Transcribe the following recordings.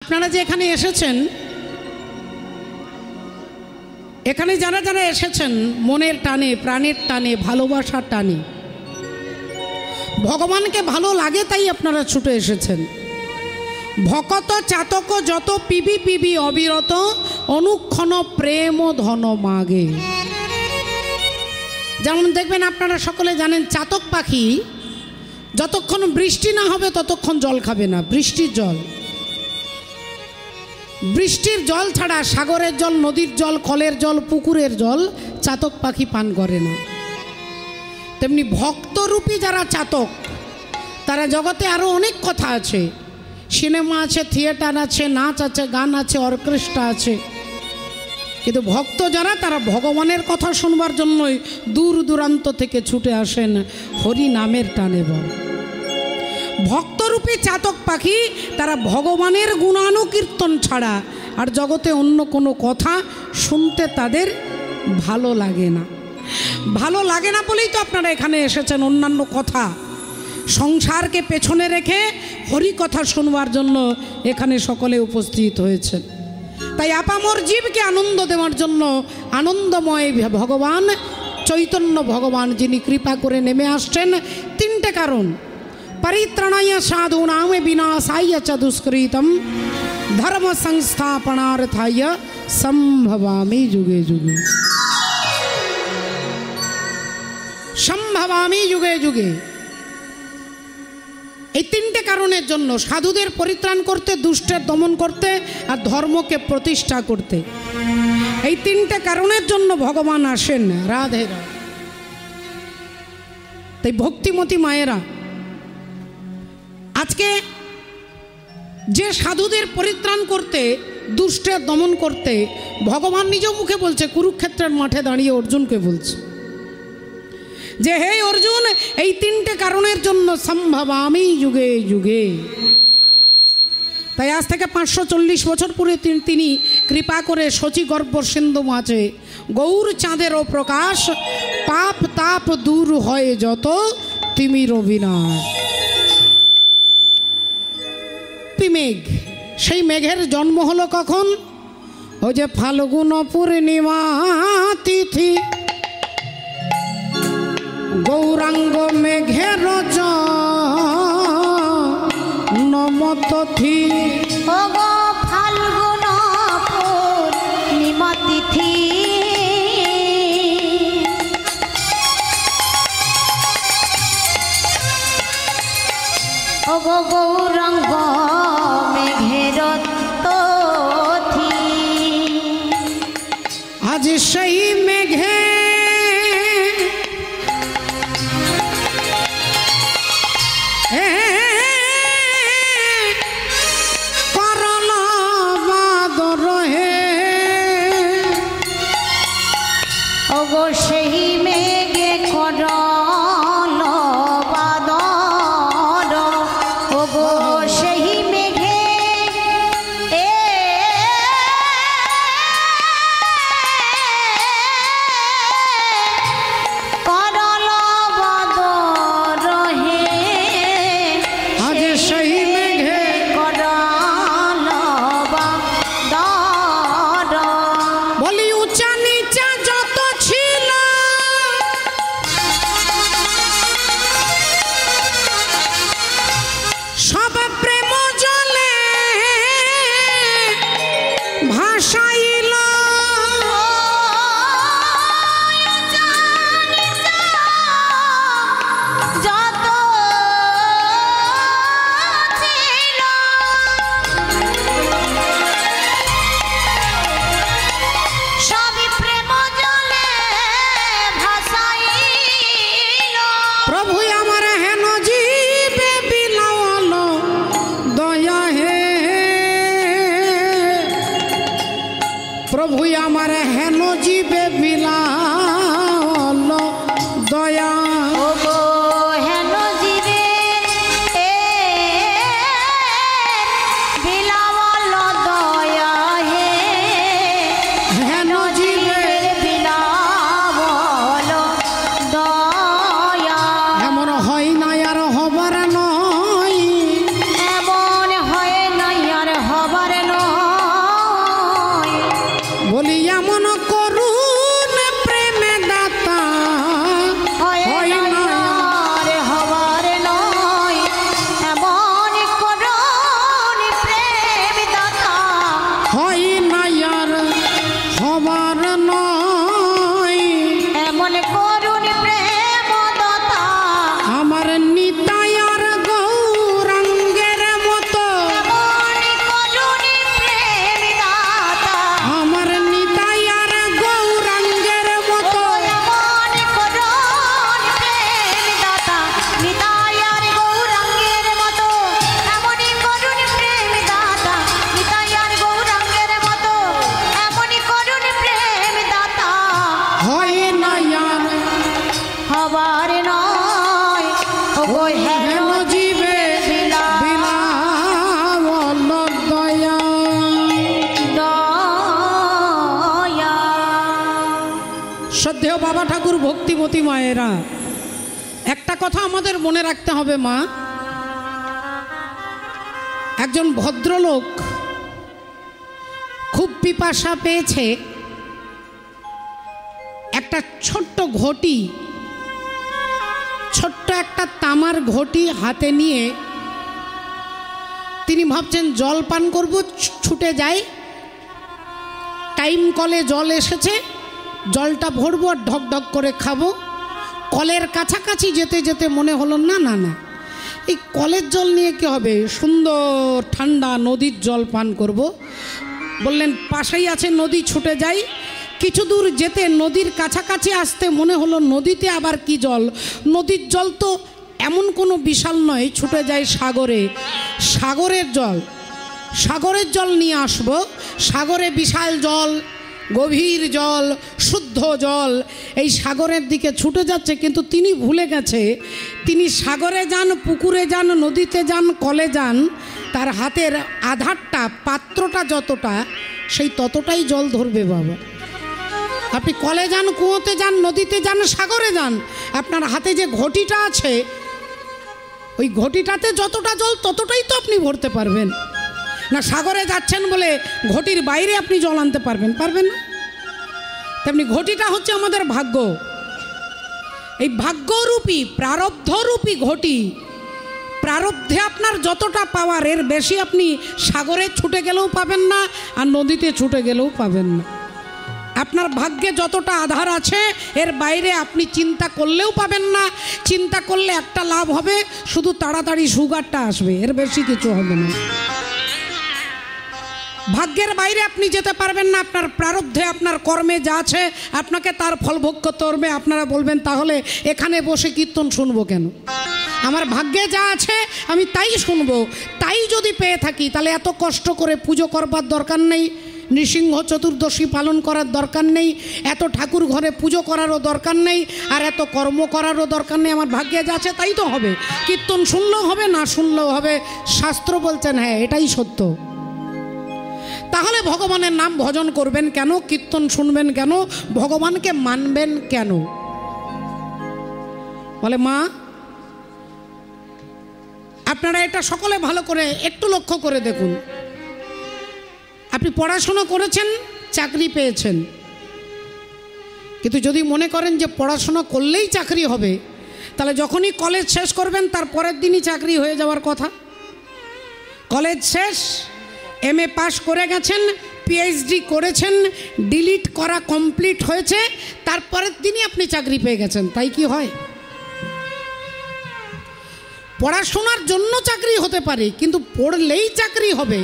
আপনারা যে এখানে এসেছেন, এখানে যারা যারা এসেছেন মনের টানে, প্রাণের টানে, ভালোবাসার টানে, ভগবানকে ভালো লাগে তাই আপনারা ছুটে এসেছেন। ভকত চাতক যত পিবি পিবি অবিরত অনুক্ষণ প্রেম ধন মাগে। যেমন দেখবেন আপনারা সকলে জানেন চাতক পাখি যতক্ষণ বৃষ্টি না হবে ততক্ষণ জল খাবে না। বৃষ্টির জল ছাড়া সাগরের জল, নদীর জল, কলের জল, পুকুরের জল চাতক পাখি পান করে না। তেমনি ভক্তরূপী যারা চাতক, তারা জগতে আরও অনেক কথা আছে, সিনেমা আছে, থিয়েটার আছে, নাচ আছে, গান আছে, অর্কেস্ট্রা আছে, কিন্তু ভক্ত যারা তারা ভগবানের কথা শুনবার জন্যই দূর দূরান্ত থেকে ছুটে আসেন হরি নামের টানে। বল ভক্তরূপী চাতক পাখি তারা ভগবানের গুণানুকীর্তন ছাড়া আর জগতে অন্য কোনো কথা শুনতে তাদের ভালো লাগে না। ভালো লাগে না বলেই তো আপনারা এখানে এসেছেন। অন্যান্য কথা সংসারকে পেছনে রেখে হরি কথা শুনবার জন্য এখানে সকলে উপস্থিত হয়েছেন। তাই আপামর জীবকে আনন্দ দেওয়ার জন্য আনন্দময় ভগবান চৈতন্য ভগবান যিনি কৃপা করে নেমে আসছেন। তিনটে কারণ: পরিত্রাণায় সাধূনাং বিনাশায় চ দুষ্কৃতম ধর্ম সংস্থাপনাर्थाय সম্ভবামি যুগে যুগে। সম্ভবামি যুগে যুগে, এই তিনটে কারণের জন্য, সাধুদের পরিত্রাণ করতে, দুষ্টের দমন করতে আর ধর্মকে প্রতিষ্ঠা করতে। এই তিনটে কারণের জন্য ভগবান আসেন। রাধে রাধে। তাই ভক্তিমতী মায়েরা, আজকে যে সাধুদের পরিত্রাণ করতে, দুষ্টের দমন করতে ভগবান নিজ মুখে বলছে, কুরুক্ষেত্রের মাঠে দাঁড়িয়ে অর্জুনকে বলছে যে হে অর্জুন, এই তিনটে কারণের জন্য সম্ভবামি যুগে যুগে। তাই আজ থেকে 540 বছর পরে তিনি কৃপা করে শচীগর্ভ সিন্ধু মাঝে গৌর চাঁদেরও প্রকাশ, পাপ তাপ দূর হয় যত তিমির অবিনাশ। মেঘ, সেই মেঘের জন্ম হলো কখন? ওই যে ফাল্গুন পূর্ণিমা তিথি, গৌরাঙ্গ মেঘের জন্মতিথি। ও গো ফাল্গুন পূর্ণিমা তিথি, ও গো গৌরাঙ্গ মেঘের তিথি। আজ সেই মেঘে করল বাদর হে, ও গো সেই মেঘে করল বাদর, ও গো সেই মেঘে করল বাদর হে। আজ সেই মেঘে করল বাদর। বলি উঁচা নিচা যত ছিল, সব প্রেম জলে ভাসাইল। যত ছিল সবই প্রেম জলে ভাসাইল। প্রভু আমার হেন জীবে বিলাওয়াল দয়া হে, প্রভু আমার হেন জীবে বিলাওয়াল দয়া। ও গো হেন জীবে বিলাওয়াল দয়া হে, হেন জীবে বিলাওয়াল দয়া। এমন হয় না আর হবার নয়, এমন হয় নাই আর হবার শ্রদ্ধেয় বাবা ঠাকুর, ভক্তিমতী মায়েরা, একটা কথা আমাদের মনে রাখতে হবে মা, একজন ভদ্রলোক খুব পিপাসা পেয়েছে, একটা ছোট্ট ঘটি, ছোট্ট একটা তামার ঘটি হাতে নিয়ে তিনি ভাবছেন জল পান করব, ছুটে যায়, টাইম কলে জল এসেছে, জলটা ভরবো আর ঢক ঢক করে খাবো। কলের কাছাকাছি যেতে যেতে মনে হলো না না না, এই কলের জল নিয়ে কি হবে, সুন্দর ঠান্ডা নদীর জল পান করব। বললেন পাশেই আছে নদী, ছুটে যাই। কিছু দূর যেতে নদীর কাছাকাছি আসতে মনে হলো নদীতে আবার কি জল, নদীর জল তো এমন কোনো বিশাল নয়, ছুটে যায় সাগরে, সাগরের জল, সাগরের জল নিয়ে আসবো। সাগরে বিশাল জল, গভীর জল, শুদ্ধ জল, এই সাগরের দিকে ছুটে যাচ্ছে, কিন্তু তিনি ভুলে গেছে তিনি সাগরে যান, পুকুরে যান, নদীতে যান, কলে যান, তার হাতের আধারটা, পাত্রটা যতটা, সেই ততটাই জল ধরবে বাবা। আপনি কলে যান, কুয়োতে যান, নদীতে যান, সাগরে যান, আপনার হাতে যে ঘটিটা আছে, ওই ঘটিটাতে যতটা জল ততটাই তো আপনি ভরতে পারবেন না। সাগরে যাচ্ছেন বলে ঘটির বাইরে আপনি জল আনতে পারবেন না। তেমনি ঘটিটা হচ্ছে আমাদের ভাগ্য, এই ভাগ্যরূপী প্রারব্ধরূপী ঘটি, প্রারব্ধে আপনার যতটা পাওয়ার, এর বেশি আপনি সাগরে ছুটে গেলেও পাবেন না, আর নদীতে ছুটে গেলেও পাবেন না। আপনার ভাগ্যে যতটা আধার আছে, এর বাইরে আপনি চিন্তা করলেও পাবেন না। চিন্তা করলে একটা লাভ হবে, শুধু তাড়াতাড়ি সুগারটা আসবে, এর বেশি কিছু হবে না। ভাগ্যের বাইরে আপনি যেতে পারবেন না। আপনার প্রারব্ধে, আপনার কর্মে যা আছে, আপনাকে তার ফল ভোগ করতে হবে। আপনারা বলবেন তাহলে এখানে বসে কীর্তন শুনবো কেন? আমার ভাগ্যে যা আছে আমি তাই শুনবো। তাই যদি পেয়ে থাকি তাহলে এত কষ্ট করে পুজো করবার দরকার নেই, নৃসিংহ চতুর্দশী পালন করার দরকার নেই, এত ঠাকুর ঘরে পুজো করারও দরকার নেই, আর এত কর্ম করারও দরকার নেই। আমার ভাগ্যে যা আছে তাই তো হবে। কীর্তন শুনলেও হবে, না শুনলেও হবে, শাস্ত্র বলছেন হ্যাঁ এটাই সত্য। তাহলে ভগবানের নাম ভজন করবেন কেন, কীর্তন শুনবেন কেন, ভগবানকে মানবেন কেন? বলে মা, আপনারা এটা সকলে ভালো করে একটু লক্ষ্য করে দেখুন। আপনি পড়াশোনা করেছেন, চাকরি পেয়েছেন, কিন্তু যদি মনে করেন যে পড়াশোনা করলেই চাকরি হবে, তাহলে যখনই কলেজ শেষ করবেন তার পরের দিনই চাকরি হয়ে যাওয়ার কথা। কলেজ শেষ, এমএ পাস করে গেছেন, পিএইচডি করেছেন, ডিলিট করা কমপ্লিট হয়েছে, তারপরের দিনই আপনি চাকরি পেয়ে গেছেন, তাই কি হয়? পড়াশোনার জন্য চাকরি হতে পারে, কিন্তু পড়লেই চাকরি হবে?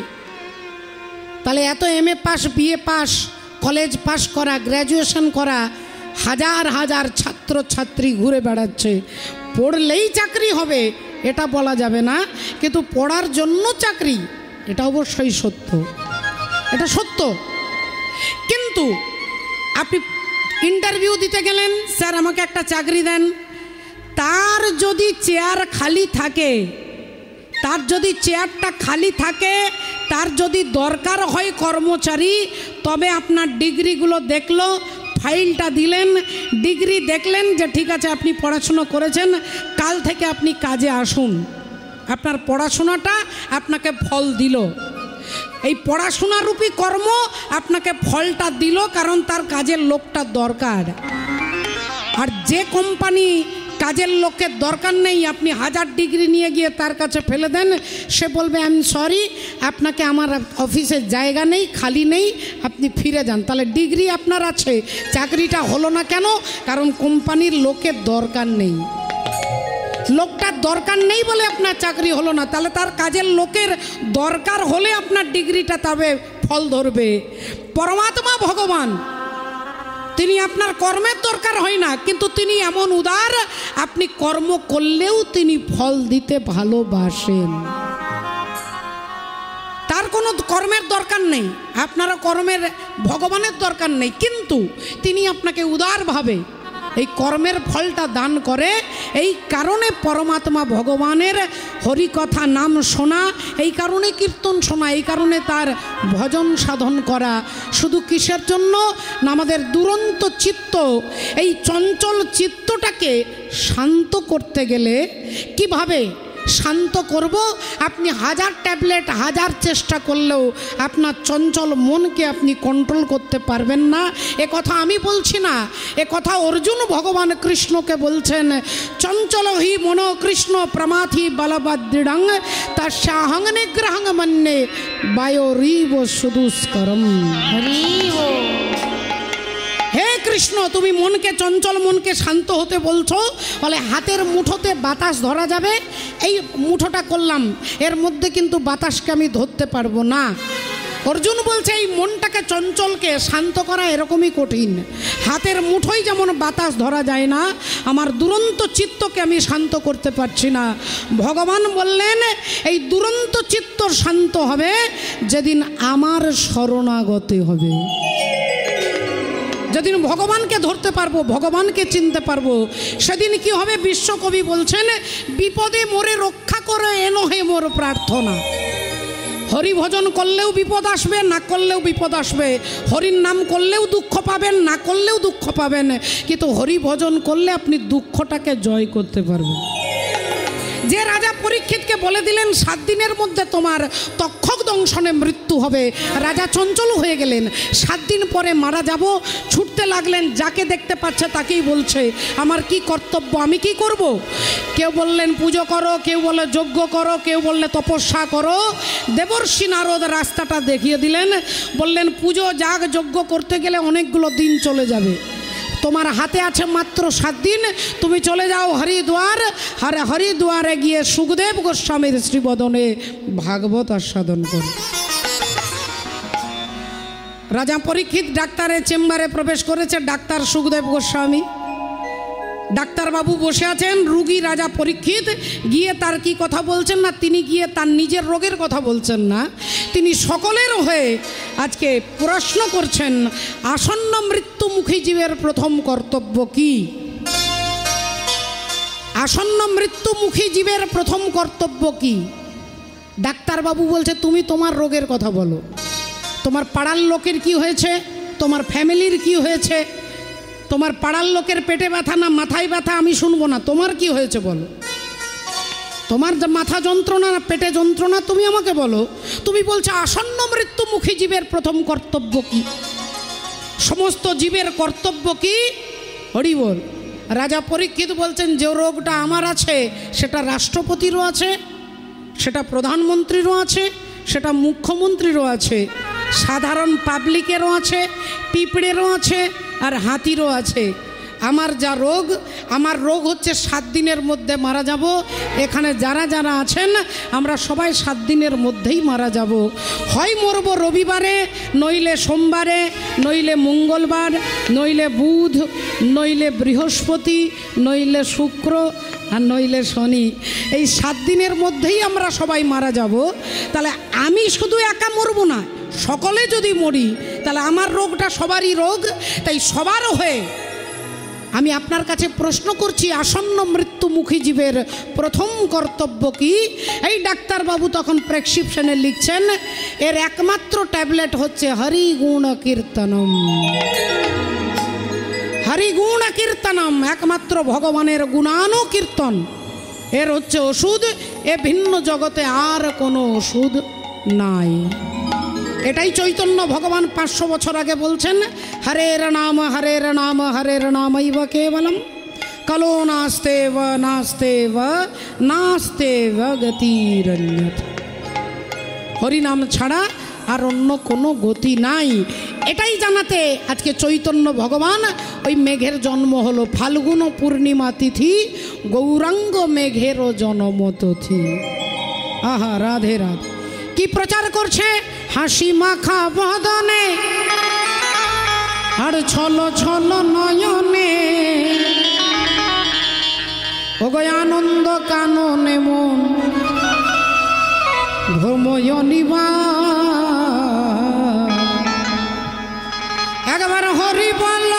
তাহলে এত MA pass, BA pass, college pass করা, গ্র্যাজুয়েশন করা হাজার হাজার ছাত্র ছাত্রী ঘুরে বেড়াচ্ছে, পড়লেই চাকরি হবে এটা বলা যাবে না। কিন্তু পড়ার জন্য চাকরি, এটা অবশ্যই সত্য, এটা সত্য। কিন্তু আপনি ইন্টারভিউ দিতে গেলেন, স্যার আমাকে একটা চাকরি দেন, তার যদি চেয়ার খালি থাকে, তার যদি চেয়ারটা খালি থাকে, তার যদি দরকার হয় কর্মচারী, তবে আপনার ডিগ্রিগুলো দেখলো, ফাইলটা দিলেন, ডিগ্রি দেখলেন যে ঠিক আছে আপনি পড়াশুনো করেছেন, কাল থেকে আপনি কাজে আসুন। আপনার পড়াশোনাটা আপনাকে ফল দিল, এই পড়াশোনারূপী কর্ম আপনাকে ফলটা দিল, কারণ তার কাজের লোকটা দরকার। আর যে কোম্পানি কাজের লোকের দরকার নেই, আপনি 1000 ডিগ্রি নিয়ে গিয়ে তার কাছে ফেলে দেন, সে বলবে আই এম সরি, আপনাকে আমার অফিসের জায়গা নেই, খালি নেই, আপনি ফিরে যান। তাহলে ডিগ্রি আপনার আছে, চাকরিটা হলো না কেন? কারণ কোম্পানির লোকের দরকার নেই, লোকটার দরকার নেই বলে আপনার চাকরি হলো না। তাহলে তার কাজের লোকের দরকার হলে আপনার ডিগ্রিটা তবে ফল ধরবে। পরমাত্মা ভগবান, তিনি আপনার কর্মের দরকার হয় না, কিন্তু তিনি এমন উদার, আপনি কর্ম করলেও তিনি ফল দিতে ভালোবাসেন। তার কোনো কর্মের দরকার নেই, আপনারও কর্মের ভগবানের দরকার নেই, কিন্তু তিনি আপনাকে উদারভাবে এই কর্মের ফলটা দান করে। এই কারণে পরমাত্মা ভগবানের হরিকথা নাম শোনা, এই কারণে কীর্তন শোনা, এই কারণে তার ভজন সাধন করা। শুধু কিসের জন্য না, আমাদের দুরন্ত চিত্ত, এই চঞ্চল চিত্তটাকে শান্ত করতে গেলে কিভাবে শান্ত করব? আপনি হাজার ট্যাবলেট, হাজার চেষ্টা করলেও আপনার চঞ্চল মনকে আপনি কন্ট্রোল করতে পারবেন না। এ কথা আমি বলছি না, এ কথা অর্জুন ভগবান কৃষ্ণকে বলছেন। চঞ্চল হি মন কৃষ্ণ প্রমাথি বলবদৃঢ়ং তস্যাহং নিগ্রহং মন্যে বায়োরিব সুদুষ্করম। হে কৃষ্ণ, তুমি মনকে, চঞ্চল মনকে শান্ত হতে বলছো, বলে হাতের মুঠোতে বাতাস ধরা যাবে। এই মুঠোটা করলাম, এর মধ্যে কিন্তু বাতাসকে আমি ধরতে পারবো না। অর্জুন বলছে এই মনটাকে, চঞ্চলকে শান্ত করা এরকমই কঠিন। হাতের মুঠোয় যেমন বাতাস ধরা যায় না, আমার দুরন্ত চিত্তকে আমি শান্ত করতে পারছি না। ভগবান বললেন এই দুরন্ত চিত্ত শান্ত হবে যেদিন আমার শরণাগতি হবে, যেদিন ভগবানকে ধরতে পারবো, ভগবানকে চিনতে পারবো, সেদিন কি হবে? বিশ্বকবি বলছেন, বিপদে মোরে রক্ষা করে এনো হে মোর প্রার্থনা। হরি ভজন করলেও বিপদ আসবে, না করলেও বিপদ আসবে। হরির নাম করলেও দুঃখ পাবেন, না করলেও দুঃখ পাবেন, কিন্তু হরি ভজন করলে আপনি দুঃখটাকে জয় করতে পারবেন। যে রাজা পরীক্ষিতকে বলে দিলেন 7 দিনের মধ্যে তোমার তক্ষক দংশনে মৃত্যু হবে, রাজা চঞ্চল হয়ে গেলেন। 7 দিন পরে মারা যাব, ছুটতে লাগলেন, যাকে দেখতে পাচ্ছে তাকেই বলছে আমার কি কর্তব্য, আমি কি করব? কেউ বললেন পুজো করো, কেউ বলে যজ্ঞ করো, কেউ বললে তপস্যা করো। দেবর্ষি নারদ রাস্তাটা দেখিয়ে দিলেন, বললেন পুজো যাগ যজ্ঞ করতে গেলে অনেকগুলো দিন চলে যাবে, তোমার হাতে আছে মাত্র 7 দিন, তুমি চলে যাও হরিদ্বার, আর হরিদ্বারে গিয়ে সুখদেব গোস্বামীর শ্রীবদনে ভাগবত আস্বাদন করো। রাজা পরীক্ষিত ডাক্তারের চেম্বারে প্রবেশ করেছে, ডাক্তার সুখদেব গোস্বামী। ডাক্তারবাবু বসে আছেন, রুগী রাজা পরীক্ষিত গিয়ে তার কি কথা বলছেন না, তিনি গিয়ে তার নিজের রোগের কথা বলছেন না, তিনি সকলের হয়ে আজকে প্রশ্ন করছেন আসন্ন মৃত্যুমুখী জীবের প্রথম কর্তব্য কি? আসন্ন মৃত্যুমুখী জীবের প্রথম কর্তব্য কি? ডাক্তারবাবু বলছে তুমি তোমার রোগের কথা বলো, তোমার পাড়ার লোকের কি হয়েছে, তোমার ফ্যামিলির কি হয়েছে, তোমার পাড়ার লোকের পেটে ব্যথা না মাথায় ব্যথা আমি শুনবো না, তোমার কি হয়েছে বলো। তোমার যে মাথা যন্ত্রণা না পেটে যন্ত্রণা তুমি আমাকে বলো। তুমি বলছো আসন্ন মৃত্যুমুখী জীবের প্রথম কর্তব্য কি? সমস্ত জীবের কর্তব্য কি? হরি বল। রাজা পরীক্ষিত বলছেন যে রোগটা আমার আছে সেটা রাষ্ট্রপতিরও আছে, সেটা প্রধানমন্ত্রীরও আছে, সেটা মুখ্যমন্ত্রীরও আছে, সাধারণ পাবলিকেরও আছে, পিঁপড়েরও আছে, আর হাতিরও আছে। আমার যা রোগ, আমার রোগ হচ্ছে 7 দিনের মধ্যে মারা যাব। এখানে যারা যারা আছেন আমরা সবাই 7 দিনের মধ্যেই মারা যাব। হয় মরব রবিবারে, নইলে সোমবারে, নইলে মঙ্গলবার, নইলে বুধ, নইলে বৃহস্পতি, নইলে শুক্র, আর নইলে শনি। এই 7 দিনের মধ্যেই আমরা সবাই মারা যাব। তাহলে আমি শুধু একা মরব না, সকলে যদি মরি তাহলে আমার রোগটা সবারই রোগ। তাই সবার হয়ে আমি আপনার কাছে প্রশ্ন করছি আসন্ন মৃত্যুমুখী জীবের প্রথম কর্তব্য কি? এই ডাক্তারবাবু তখন প্রেসক্রিপশনে লিখছেন এর একমাত্র ট্যাবলেট হচ্ছে হরি গুণ কীর্তনম। হরি গুণ কীর্তনম, একমাত্র ভগবানের গুণানুকীর্তন এর হচ্ছে ওষুধ। এ ভিন্ন জগতে আর কোনো ওষুধ নাই। এটাই চৈতন্য ভগবান 500 বছর আগে বলছেন, হরের নাম হরের নাম হরের নামৈব কেবলম কলো নাস্তেব নাস্তেব নাস্তেব গতিরন্যথ। হরিনাম ছাড়া আর অন্য কোনো গতি নাই। এটাই জানাতে আজকে চৈতন্য ভগবান ওই মেঘের জন্ম হলো ফাল্গুন পূর্ণিমা তিথি, গৌরাঙ্গ মেঘেরও জনমতথি। আহা রাধে রাধে। কি প্রচার করছে? হাসি মাখা বদনে আর ছল ছল নয়নে, ওগো আনন্দ কাননে মন ভ্রময় নিবা। একবার হরি বল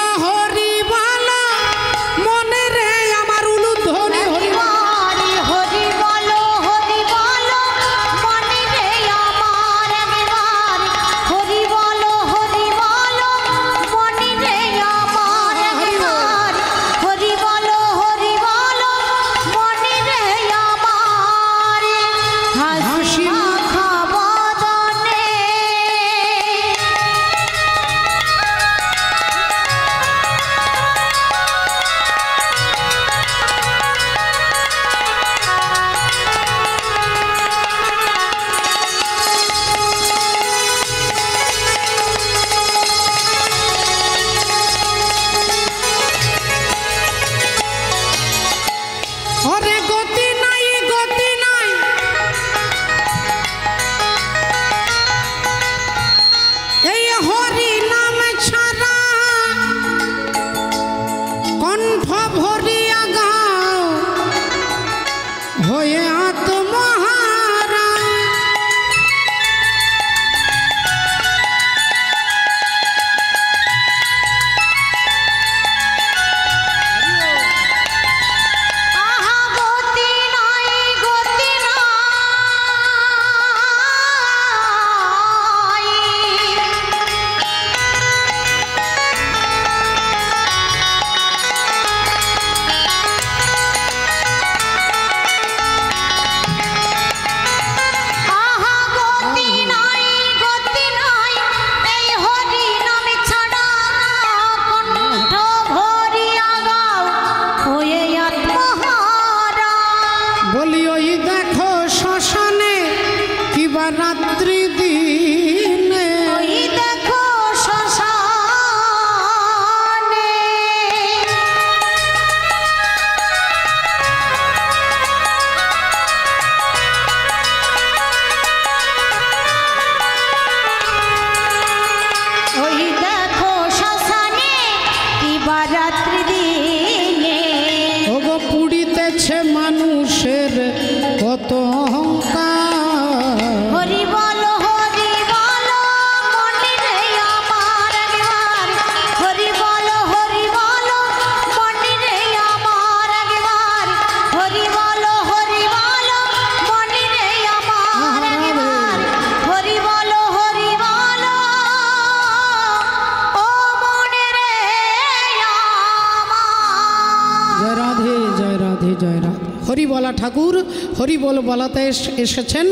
হরিবালা ঠাকুর হরিবোল বলাতে এসেছেন।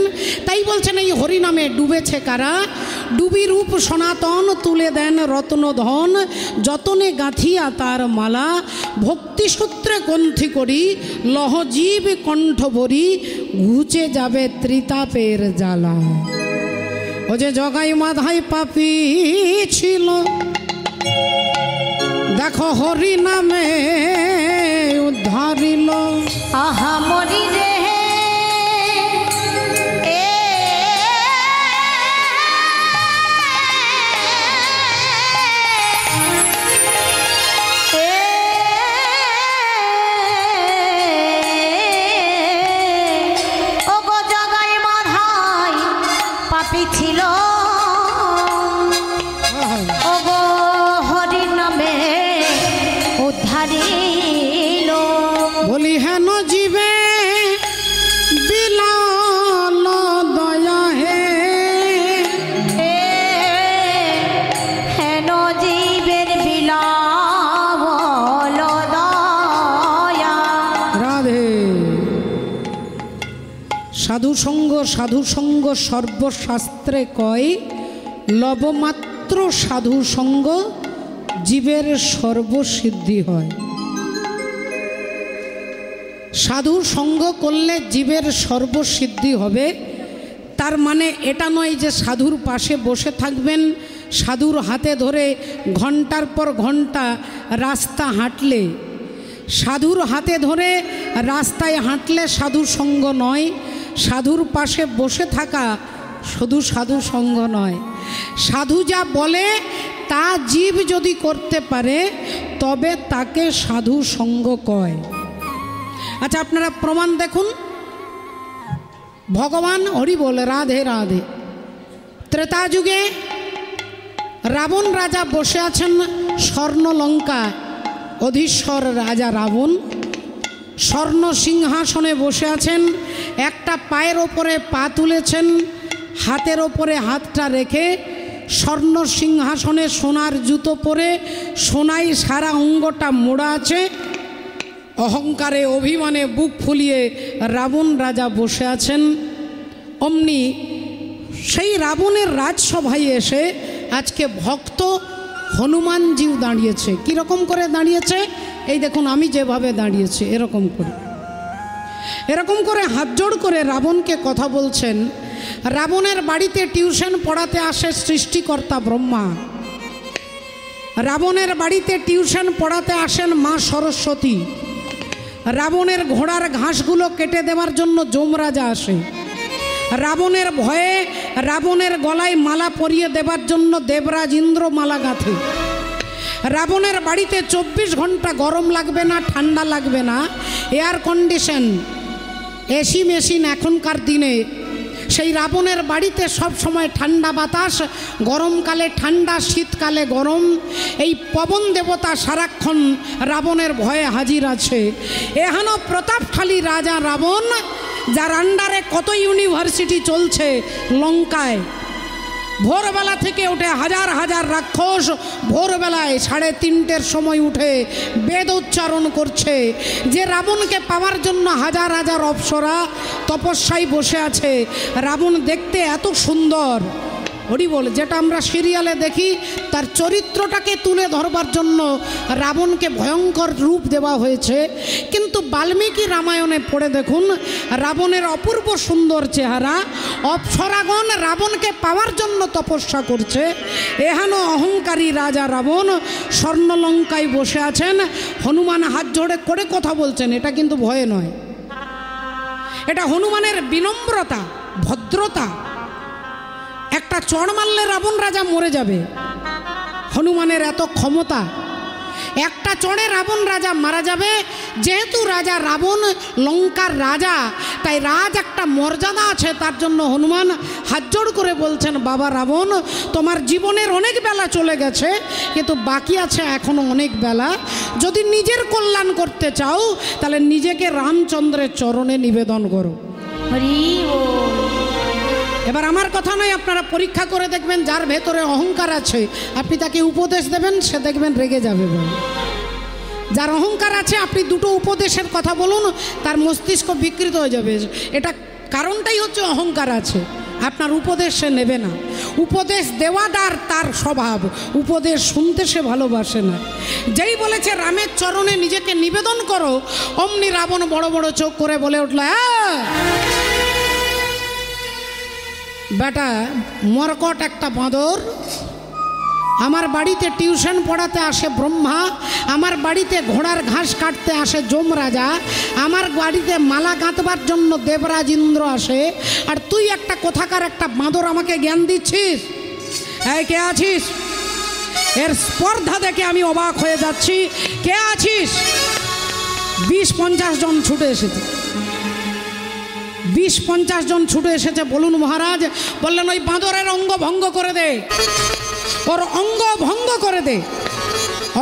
তাই বলছেন এই হরি নামে ডুবেছে কারা, ডুবি রূপ সনাতন তুলে দেন রত্নধন, যতনে গাঁথিয়া তার মালা, ভক্তিসূত্রে কণ্ঠী করি লহজীব কণ্ঠ ভরি, ঘুচে যাবে ত্রিতাপের জ্বালা। ও যে জগাই মাধাই পাপী ছিল, দেখো হরি নামে উদ্ধারিল। আহা মরি রে ও গো জগাই মাধাই পাপী ছিল, ও গো হরি নামে উদ্ধারিল। বলি হেন জীবে বিলাল দয়া হে, হেন জীবের বিলাবল দয়া। রাধে। সাধুসঙ্গ সাধুসঙ্গ সর্বশাস্ত্রে কয়, লবমাত্র সাধুসঙ্গ জীবের সর্বসিদ্ধি হয়। সাধু সঙ্গ করলে জীবের সর্বসিদ্ধি হবে, তার মানে এটা নয় যে সাধুর পাশে বসে থাকবেন, সাধুর হাতে ধরে ঘন্টার পর ঘন্টা রাস্তা হাঁটলে, সাধুর হাতে ধরে রাস্তায় হাঁটলে সাধু সঙ্গ নয়। সাধুর পাশে বসে থাকা শুধু সাধু সঙ্গ নয়। সাধু যা বলে তা জীব যদি করতে পারে তবে তাকে সাধু সঙ্গ কয়। আচ্ছা, আপনারা প্রমাণ দেখুন। ভগবান হরি বলে রাধে রাধে। ত্রেতা যুগে রাবণ রাজা বসে আছেন স্বর্ণলঙ্কা, অধীশ্বর রাজা রাবণ স্বর্ণ সিংহাসনে বসে আছেন। একটা পায়ের ওপরে পা তুলেছেন, হাতের ওপরে হাতটা রেখে স্বর্ণ সিংহাসনে সোনার জুতো পরে, সোনায় সারা অঙ্গটা মোড়া আছে। অহংকারে অভিমানে বুক ফুলিয়ে রাবণ রাজা বসে আছেন। অমনি সেই রাবণের রাজসভায় এসে আজকে ভক্ত হনুমানজিও দাঁড়িয়েছে। কীরকম করে দাঁড়িয়েছে? এই দেখুন, আমি যেভাবে দাঁড়িয়েছি এরকম করে, এরকম করে হাত জোড় করে রাবণকে কথা বলছেন। রাবণের বাড়িতে টিউশন পড়াতে আসে সৃষ্টিকর্তা ব্রহ্মা। রাবণের বাড়িতে টিউশন পড়াতে আসেন মা সরস্বতী। রাবণের ঘোড়ার ঘাসগুলো কেটে দেওয়ার জন্য যমরাজা আসে। রাবণের ভয়ে রাবণের গলায় মালা পরিয়ে দেবার জন্য দেবরাজ ইন্দ্র মালা গাঁথে। রাবণের বাড়িতে 24 ঘন্টা গরম লাগবে না, ঠান্ডা লাগবে না, এয়ার কন্ডিশন, এসি মেশিন এখনকার দিনে। সেই রাবণের বাড়িতে সব সময় ঠান্ডা বাতাস, গরমকালে ঠান্ডা, শীতকালে গরম। এই পবন দেবতা সারাক্ষণ রাবণের ভয়ে হাজির আছে। এহেন প্রতাপশালী রাজা রাবণ, যার আন্ডারে কত ইউনিভার্সিটি চলছে লঙ্কায়। ভোরবেলা থেকে উঠে হাজার হাজার রাক্ষস ভোরবেলায় 3:30-র সময় উঠে বেদ উচ্চারণ করছে। যে রাবণকে পাওয়ার জন্য হাজার হাজার অপ্সরা তপস্যায় বসে আছে। রাবণ দেখতে এত সুন্দর, হরি বল, যেটা আমরা সিরিয়ালে দেখি, তার চরিত্রটাকে তুলে ধরবার জন্য রাবণকে ভয়ঙ্কর রূপ দেওয়া হয়েছে। কিন্তু বাল্মীকি রামায়ণে পড়ে দেখুন, রাবণের অপূর্ব সুন্দর চেহারা। অপ্সরাগণ রাবণকে পাওয়ার জন্য তপস্যা করছে। এহেন অহংকারী রাজা রাবণ স্বর্ণলঙ্কায় বসে আছেন। হনুমান হাত জোড়ে করে কথা বলছেন। এটা কিন্তু ভয়ে নয়, এটা হনুমানের বিনম্রতা, ভদ্রতা। একটা চড় মারলে রাবণ রাজা মরে যাবে। হনুমানের এত ক্ষমতা, একটা চড়ে রাবণ রাজা মারা যাবে। যেহেতু রাজা রাবণ লঙ্কার রাজা, তাই রাজ একটা মর্যাদা আছে, তার জন্য হনুমান হাত জোড় করে বলছেন, বাবা রাবণ, তোমার জীবনের অনেক বেলা চলে গেছে, কিন্তু বাকি আছে এখনো অনেক বেলা। যদি নিজের কল্যাণ করতে চাও তাহলে নিজেকে রামচন্দ্রের চরণে নিবেদন করো। হরি বল। এবার আমার কথা নয়, আপনারা পরীক্ষা করে দেখবেন, যার ভেতরে অহংকার আছে আপনি তাকে উপদেশ দেবেন, সে দেখবেন রেগে যাবে। যার অহংকার আছে আপনি দুটো উপদেশের কথা বলুন, তার মস্তিষ্ক বিকৃত হয়ে যাবে। এটা কারণটাই হচ্ছে অহংকার আছে, আপনার উপদেশ সে নেবে না। উপদেশ দেওয়াদার তার স্বভাব, উপদেশ শুনতে সে ভালোবাসে না। যেই বলেছে রামের চরণে নিজেকে নিবেদন করো, অমনি রাবণ বড় বড় চোখ করে বলে উঠল, বেটা মরকট একটা বাঁদর, আমার বাড়িতে টিউশন পড়াতে আসে ব্রহ্মা, আমার বাড়িতে ঘোড়ার ঘাস কাটতে আসে যমরাজা, আমার বাড়িতে মালা গাঁথবার জন্য দেবরাজ ইন্দ্র আসে, আর তুই একটা কোথাকার একটা বাঁদর আমাকে জ্ঞান দিচ্ছিস? এই কে আছিস? এর স্পর্ধা দেখে আমি অবাক হয়ে যাচ্ছি। কে আছিস? 20-50 জন ছুটে এসেছে, 20-50 জন ছুটে এসেছে। বলুন মহারাজ। বললেন ওই বাঁদরের অঙ্গ ভঙ্গ করে দে, ওর অঙ্গ ভঙ্গ করে দে।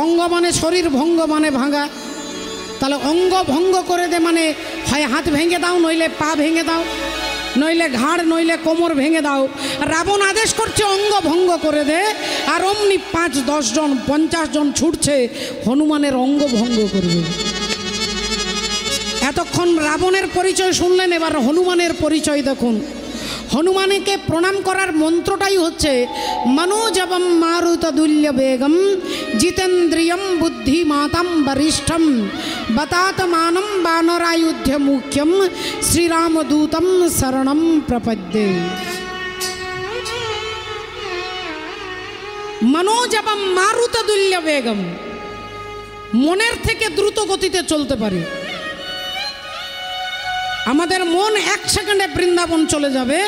অঙ্গ মানে শরীর, ভঙ্গ মানে ভাঙা। তাহলে অঙ্গ ভঙ্গ করে দে মানে হয় হাত ভেঙে দাও, নইলে পা ভেঙে দাও, নইলে ঘাড়, নইলে কোমর ভেঙে দাও। রাবণ আদেশ করছে অঙ্গ ভঙ্গ করে দে, আর অমনি 5-10 জন 50 জন ছুটছে হনুমানের অঙ্গ ভঙ্গ করবে। এতক্ষণ রাবণের পরিচয় শুনলেন, এবার হনুমানের পরিচয় দেখুন। হনুমানকে প্রণাম করার মন্ত্রটাই হচ্ছে মনোজবম মারুতদুল্য বেগম জিতেন্দ্রিয়ম বুদ্ধিমাতাম বরিষ্ঠম বতাতমানম বানরায়ুধ্য মুখ্যম শ্রীরামদূতম শরণম প্রপদ্যে। মনোজবম মারুতদুল্য বেগম, মনের থেকে দ্রুত গতিতে চলতে পারে। আমাদের মন 1 সেকেন্ডে বৃন্দাবন চলে যাবে,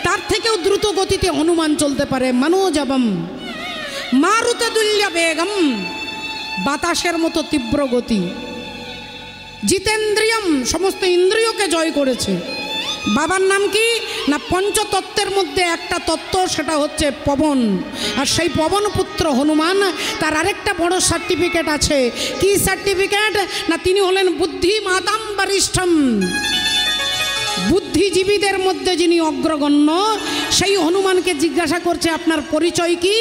তার থেকেও দ্রুত গতিতে হনুমান চলতে পারে। মনোজবম মারুতদুল্য বেগম, বাতাসের মতো তীব্র গতি। জিতেন্দ্রিয়ম, সমস্ত ইন্দ্রিয়কে জয় করেছে। বাবার নাম কি না? পঞ্চতত্ত্বের মধ্যে একটা তত্ত্ব, সেটা হচ্ছে পবন। আর সেই পবন পুত্র হনুমান, তার আরেকটা বড় সার্টিফিকেট আছে। কি সার্টিফিকেট না? তিনি হলেন বুদ্ধিমাতাম বরিষ্ঠম, বুদ্ধিজীবীদের মধ্যে যিনি অগ্রগণ্য। সেই হনুমানকে জিজ্ঞাসা করছে আপনার পরিচয় কি?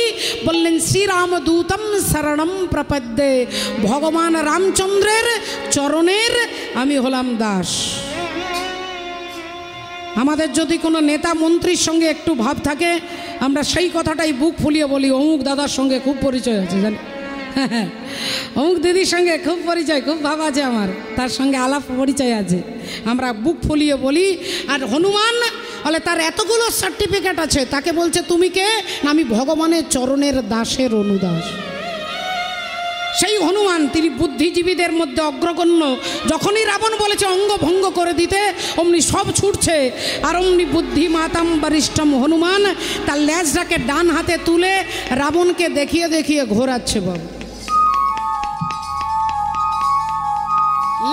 বললেন শ্রীরামদূতম শরণম প্রপদ্যে, ভগবান রামচন্দ্রের চরণের আমি হলাম দাস। আমাদের যদি কোনো নেতা মন্ত্রীর সঙ্গে একটু ভাব থাকে, আমরা সেই কথাটাই বুক ফুলিয়ে বলি, অমুক দাদার সঙ্গে খুব পরিচয় আছে, জানি অমুক দিদির সঙ্গে খুব পরিচয়, খুব ভাব আছে আমার, তার সঙ্গে আলাপ পরিচয় আছে, আমরা বুক ফুলিয়ে বলি। আর হনুমান বলে তার এতগুলো সার্টিফিকেট আছে, তাকে বলছে তুমি কে? না আমি ভগবানের চরণের দাসের অনুদাস। সেই হনুমান তিনি বুদ্ধিজীবীদের মধ্যে অগ্রগণ্য। যখনই রাবণ বলেছে অঙ্গ ভঙ্গ করে দিতে, অমনি সব ছুটছে। আর অমনি বুদ্ধিমাতাম বরিষ্ঠম হনুমান তার লেজটাকে ডান হাতে তুলে রাবণকে দেখিয়ে দেখিয়ে ঘোরাচ্ছে। বাবু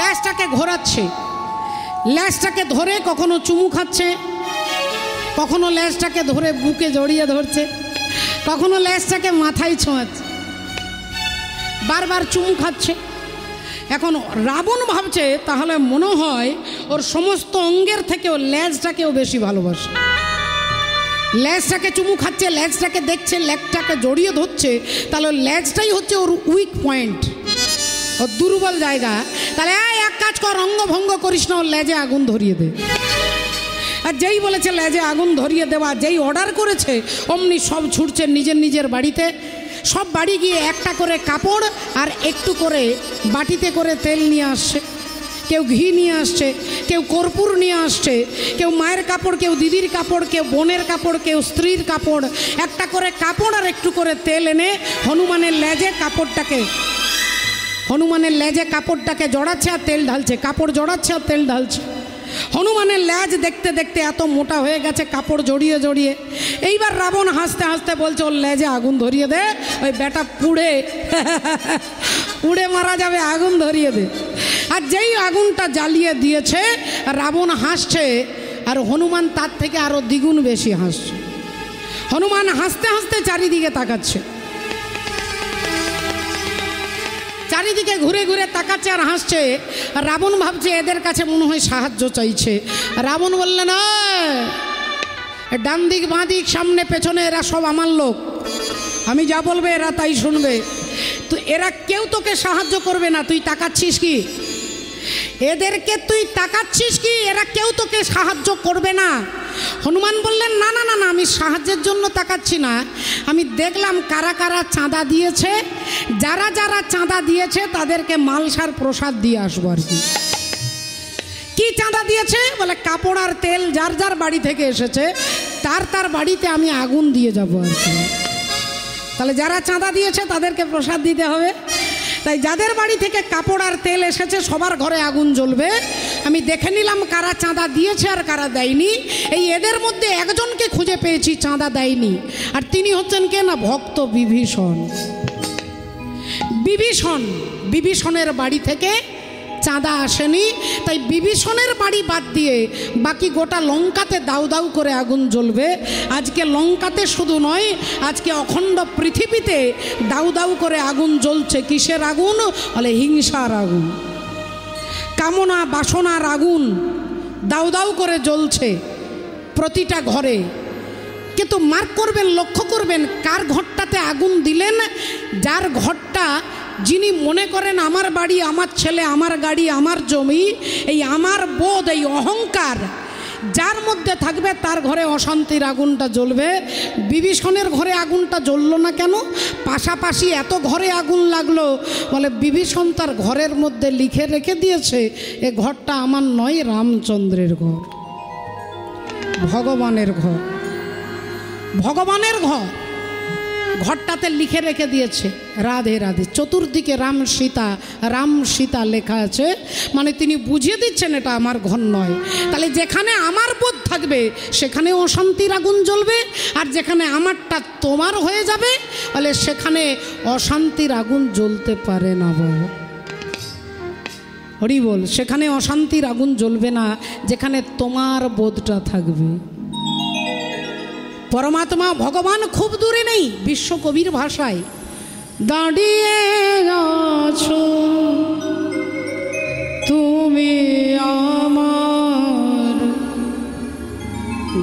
লেজটাকে ঘোরাচ্ছে, লেজটাকে ধরে কখনো চুমু খাচ্ছে, কখনো লেজটাকে ধরে বুকে জড়িয়ে ধরছে, কখনো লেজটাকে মাথায় ছোঁয়াচ্ছে, বারবার চুমু খাচ্ছে। এখন রাবণ ভাবছে তাহলে মনে হয় ওর সমস্ত অঙ্গের থেকেও লেজটাকেও বেশি ভালোবাসে। লেজটাকে চুমু খাচ্ছে, লেজটাকে দেখছে, লেজটাকে জড়িয়ে ধরছে, তাহলে লেজটাই হচ্ছে ওর উইক পয়েন্ট, ওর দুর্বল জায়গা। তাহলে এক কাজ কর, অঙ্গভঙ্গ করিস না, ওর লেজে আগুন ধরিয়ে দে। আর যেই বলেছে লেজে আগুন ধরিয়ে দেওয়া, যেই অর্ডার করেছে, অমনি সব ছুটছে নিজের নিজের বাড়িতে। সব বাড়ি গিয়ে একটা করে কাপড় আর একটু করে বাটিতে করে তেল নিয়ে আসছে, কেউ ঘি নিয়ে আসছে, কেউ কর্পূর নিয়ে আসছে, কেউ মায়ের কাপড়, কেউ দিদির কাপড়, কেউ বোনের কাপড়, কেউ স্ত্রীর কাপড়। একটা করে কাপড় আর একটু করে তেল এনে হনুমানের লেজে কাপড়টাকে জড়াচ্ছে আর তেল ঢালছে, কাপড় জড়াচ্ছে আর তেল ঢালছে। হনুমানের লেজ দেখতে দেখতে এত মোটা হয়ে গেছে কাপড় জড়িয়ে জড়িয়ে। এইবার রাবণ হাসতে হাসতে বলছে ওর লেজে আগুন ধরিয়ে দে, ওই বেটা পুড়ে মারা যাবে, আগুন ধরিয়ে দে। আর যেই আগুনটা জ্বালিয়ে দিয়েছে, রাবণ হাসছে, আর হনুমান তার থেকে আরো দ্বিগুণ বেশি হাসছে। হনুমান হাসতে হাসতে চারিদিকে তাকাচ্ছে, চারিদিকে ঘুরে ঘুরে তাকাচ্ছে আর হাসছে। রাবণ ভাবছে এদের কাছে মনে হয় সাহায্য চাইছে। রাবণ বললেন না, ডান দিক বাঁ দিক সামনে পেছনে এরা সব আমার লোক, আমি যা বলবে এরা তাই শুনবে। তো এরা কেউ তোকে সাহায্য করবে না, তুই তাকাচ্ছিস কি? এদেরকে তুই তাকাচ্ছিস কি? এরা কেউ তোকে সাহায্য করবে না। হনুমান বললেন, না না না না, আমি সাহায্যের জন্য তাকাচ্ছি না, আমি দেখলাম কারা কারা চাঁদা দিয়েছে, যারা যারা চাঁদা দিয়েছে তাদেরকে মালসার প্রসাদ দিয়ে আসবো আর কি। কি চাঁদা দিয়েছে? বলে কাপড় আর তেল যার যার বাড়ি থেকে এসেছে তার তার বাড়িতে আমি আগুন দিয়ে যাব আর কি। তাহলে যারা চাঁদা দিয়েছে তাদেরকে প্রসাদ দিতে হবে। তাই যাদের বাড়ি থেকে কাপড় আর তেল এসেছে সবার ঘরে আগুন জ্বলবে। আমি দেখে নিলাম কারা চাঁদা দিয়েছে আর কারা দেয়নি। এই এদের মধ্যে একজনকে খুঁজে পেয়েছি চাঁদা দেয়নি, আর তিনি হচ্ছেন কে না, ভক্ত বিভীষণ। বিভীষণের বাড়ি থেকে চাঁদা আসেনি, তাই বিভীষণের বাড়ি বাদ দিয়ে বাকি গোটা লঙ্কাতে দাউ দাউ করে আগুন জ্বলবে। আজকে লঙ্কাতে শুধু নয়, আজকে অখণ্ড পৃথিবীতে দাউ দাউ করে আগুন জ্বলছে। কিসের আগুন? বলে হিংসার আগুন, কামনা বাসনার আগুন দাউ দাউ করে জ্বলছে প্রতিটা ঘরে। কিন্তু মার্ক করবেন, লক্ষ্য করবেন কার ঘরটাতে আগুন দিলেন। যার ঘরটা, যিনি মনে করেন আমার বাড়ি, আমার ছেলে, আমার গাড়ি, আমার জমি, এই আমার বোধ, এই অহংকার যার মধ্যে থাকবে তার ঘরে অশান্তির আগুনটা জ্বলবে। বিভীষণের ঘরে আগুনটা জ্বললো না কেন? পাশাপাশি এত ঘরে আগুন লাগলো। বলে বিভীষণ তার ঘরের মধ্যে লিখে রেখে দিয়েছে, এ ঘরটা আমার নয়, রামচন্দ্রের ঘর, ভগবানের ঘর, ভগবানের ঘর। ঘরটাতে লিখে রেখে দিয়েছে রাধে রাধে, চতুর্দিকে রাম সীতা লেখা আছে। মানে তিনি বুঝিয়ে দিচ্ছেন এটা আমার ঘর নয়। তাহলে যেখানে আমার বোধ থাকবে সেখানে অশান্তির আগুন জ্বলবে, আর যেখানে আমারটা তোমার হয়ে যাবে তাহলে সেখানে অশান্তির আগুন জ্বলতে পারে না। বাবা হরি বল, সেখানে অশান্তির আগুন জ্বলবে না যেখানে তোমার বোধটা থাকবে। পরমাত্মা ভগবান খুব দূরে নেই। বিশ্বকবির ভাষায়, দাঁড়িয়ে আছো তুমি আমার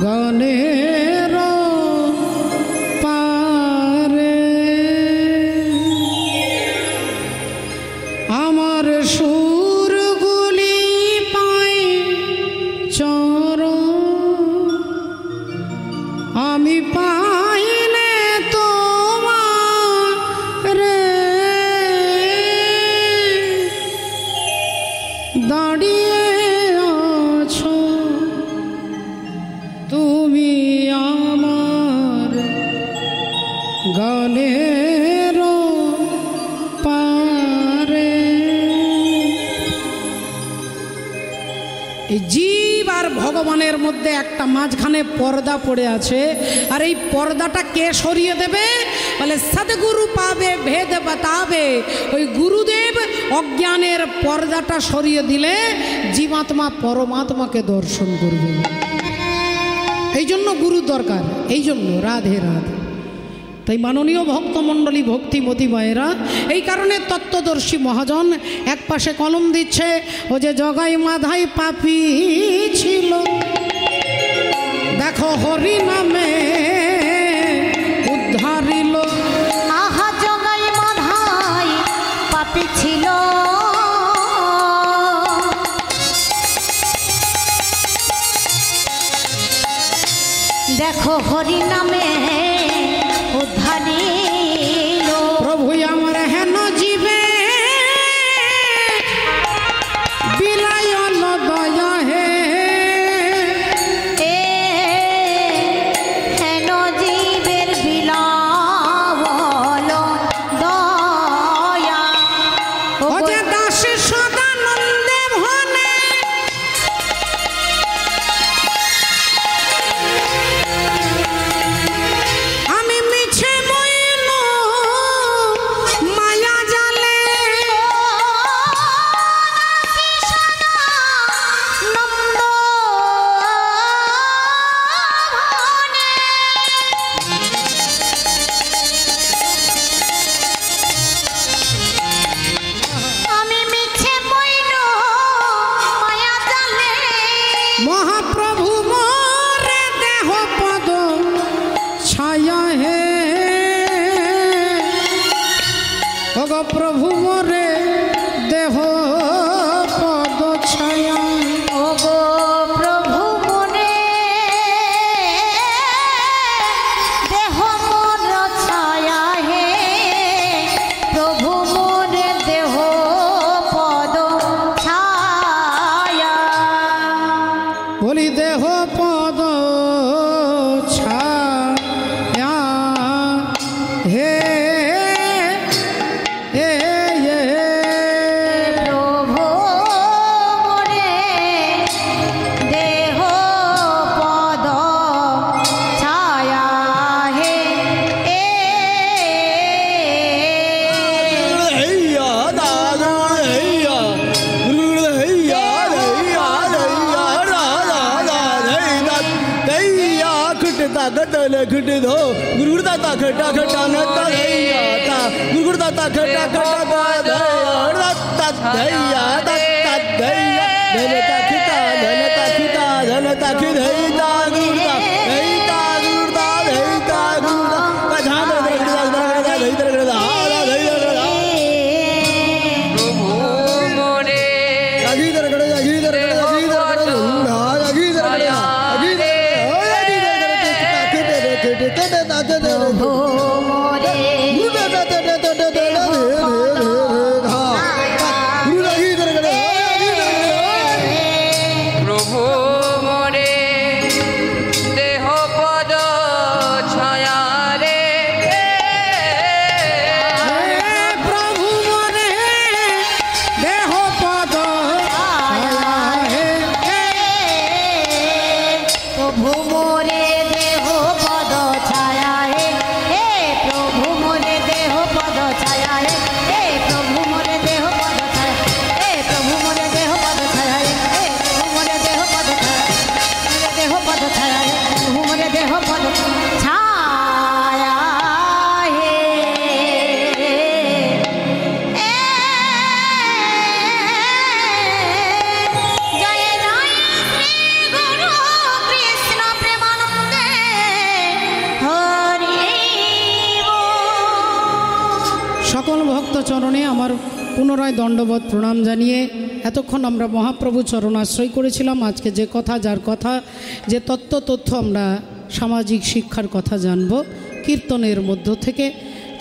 গানের পারে, আমার সুরগুলি পাই চরণ, আমি পাইলে তোমার দাঁড়িয়ে আছো তুমি আমার গানের পারে। এই জীব আর ভগবানের মধ্যে একটা মাঝখানে পর্দা পড়ে আছে, আর এই পর্দাটা কে সরিয়ে দেবে? বলে সদ্গুরু পাবে ভেদ বাতাবে। ওই গুরুদেব অজ্ঞানের পর্দাটা সরিয়ে দিলে জীবাত্মা পরমাত্মাকে দর্শন করবে। এই জন্য গুরু দরকার, এই জন্য রাধে রাধে। তাই মাননীয় ভক্তমণ্ডলী, ভক্তিমতী মায়েরা, এই কারণে তত্ত্বদর্শী মহাজন এক পাশে কলম দিচ্ছে, ও যে জগাই মাধাই পাপী ছিল, দেখো হরি নামে উদ্ধারিল। আহা জগাই মাধাই পাপী ছিল, দেখো হরি নামে উদ্ধারিল। প্রভু আমার হেন জীবে বিলায়ল দয়া হে, হেন জীবের বিলাবল দয়া। ও যে দাস সদানন্দে ভনে, गटन खट दो गुरु दाता खटा खटा नता धैया ता गुरु दाता खटा खटा दाता धैया दत्ता धैया धनता खिता धनता खिदैता गुरुदा धैता गुरुदा धैता गुरुदा कधान धैता চরণে আমার পুনরায় দণ্ডবত প্রণাম জানিয়ে এতক্ষণ আমরা মহাপ্রভু চরণ আশ্রয় করেছিলাম। আজকে যে কথা যার কথা যে তথ্য আমরা সামাজিক শিক্ষার কথা জানব কীর্তনের মধ্য থেকে।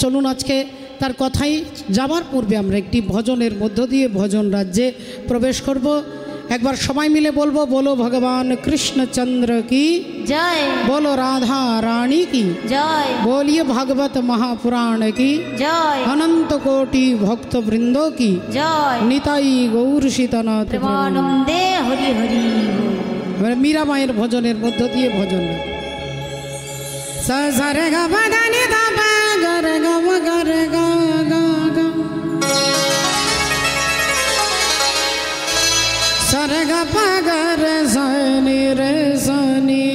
চলুন আজকে তার কথাই যাবার পূর্বে আমরা একটি ভজনের মধ্য দিয়ে ভজন রাজ্যে প্রবেশ করব। একবার সবাই মিলে বলবো, বলো ভগবান কৃষ্ণচন্দ্র কি জয়, बोलो राधा रानी की जय, बोलिए भागवत महापुराण की जय, अनंत कोटि भक्त वृंदों की जय, निताई गौर सीतानाथ प्रेमानंदे हरि हरि। मीरा माয়ের ভজনের মধ্য দিয়ে ভজন सा रे गा मा धा नि धा पा गा रे गा मा गा रे गा गा गा सा रे गा पा गा रे सा नि रे सा नि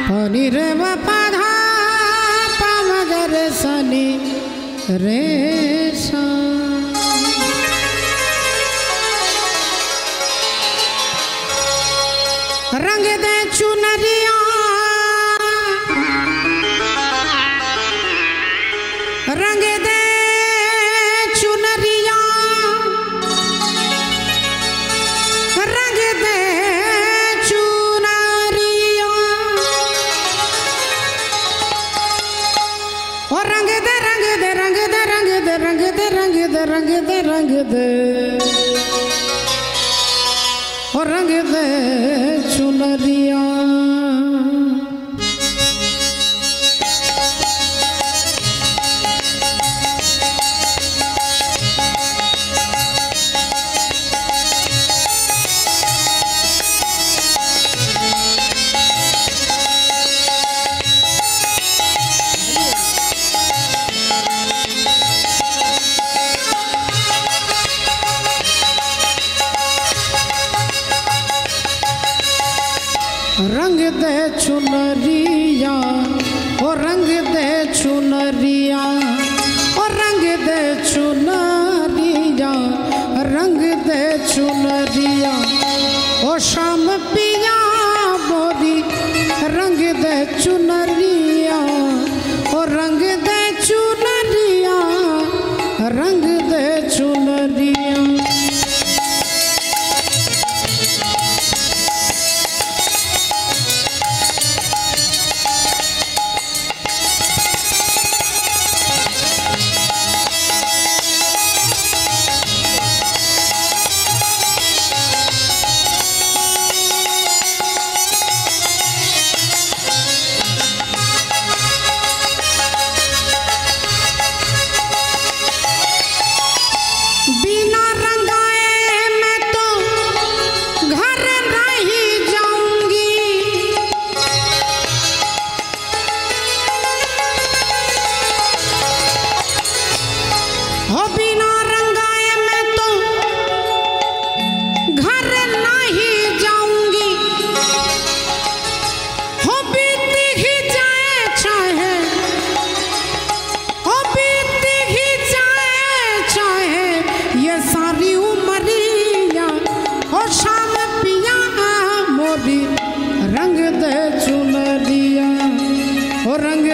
पा नि रे मा पा धा पा मा गा रे सा नि रे सा। रंग दे चुनरिया रंग दे चुनरिया रंग दे चुनरिया और रंग दे रंग दे रंग दे रंग दे रंग दे रंग दे रंग दे रंग दे और रंग दे चुनरिया। रंग दे चुनरिया ओ रंग दे चुनरिया ओ रंग दे चुनरिया रंग दे चुनरिया ओ शाम पिया बोरी रंग दे चुनरिया ओ रंग दे चुनरिया रंग दे चुनरिया।